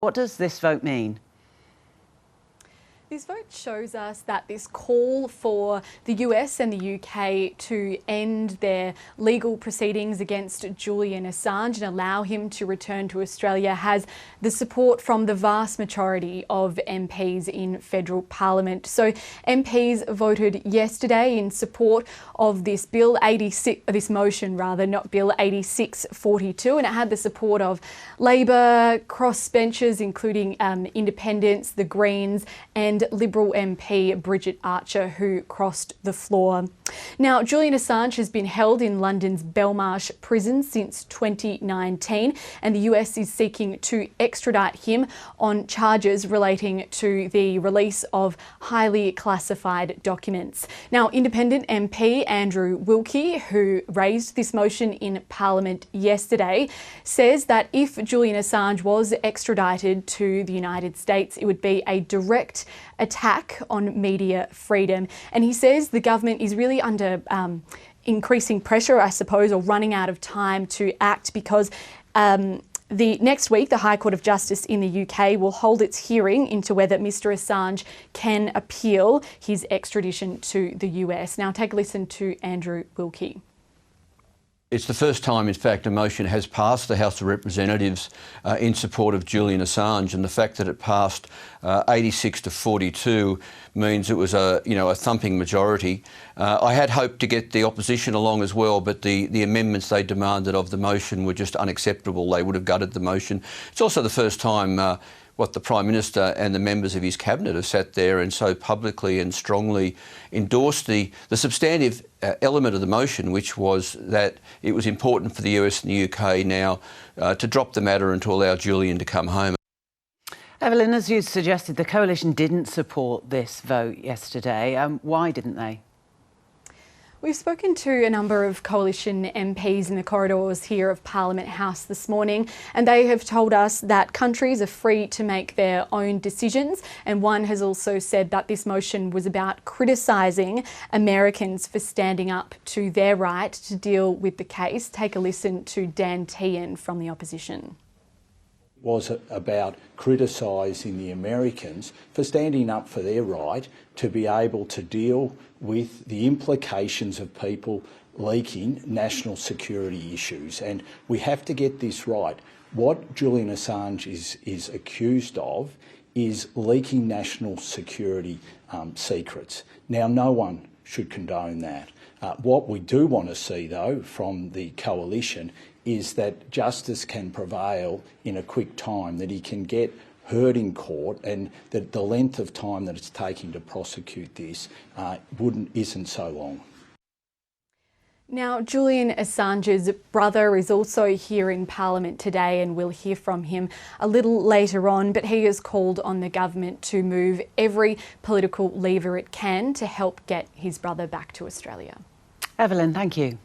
What does this vote mean? This vote shows us that this call for the US and the UK to end their legal proceedings against Julian Assange and allow him to return to Australia has the support from the vast majority of MPs in federal parliament. So MPs voted yesterday in support of this bill 86, this motion rather, not bill 8642, and it had the support of Labor, crossbenchers including Independents, the Greens and Liberal MP Bridget Archer, who crossed the floor. Now, Julian Assange has been held in London's Belmarsh prison since 2019, and the US is seeking to extradite him on charges relating to the release of highly classified documents. Now, Independent MP Andrew Wilkie, who raised this motion in Parliament yesterday, says that if Julian Assange was extradited to the United States, it would be a direct attack on media freedom. And he says the government is really under increasing pressure, I suppose, or running out of time to act because next week, the High Court of Justice in the UK will hold its hearing into whether Mr Assange can appeal his extradition to the US. Now take a listen to Andrew Wilkie. It's the first time, in fact, a motion has passed the House of Representatives in support of Julian Assange, and the fact that it passed 86 to 42 means it was a thumping majority. I had hoped to get the opposition along as well, but the amendments they demanded of the motion were just unacceptable. They would have gutted the motion. It's also the first time the Prime Minister and the members of his cabinet have sat there and so publicly and strongly endorsed the substantive element of the motion, which was that it was important for the US and the UK now to drop the matter and to allow Julian to come home. Evelyn, as you suggested, the coalition didn't support this vote yesterday. Why didn't they? We've spoken to a number of coalition MPs in the corridors here of Parliament House this morning, and they have told us that countries are free to make their own decisions. And one has also said that this motion was about criticising Americans for standing up to their right to deal with the case. Take a listen to Dan Tehan from the opposition. Was about criticising the Americans for standing up for their right to be able to deal with the implications of people leaking national security issues. And we have to get this right. What Julian Assange is accused of is leaking national security secrets. Now, no one should condone that. What we do want to see, though, from the coalition is that justice can prevail in a quick time, that he can get heard in court, and that the length of time that it's taking to prosecute this isn't so long. Now, Julian Assange's brother is also here in Parliament today, and we'll hear from him a little later on, but he has called on the government to move every political lever it can to help get his brother back to Australia. Evelyn, thank you.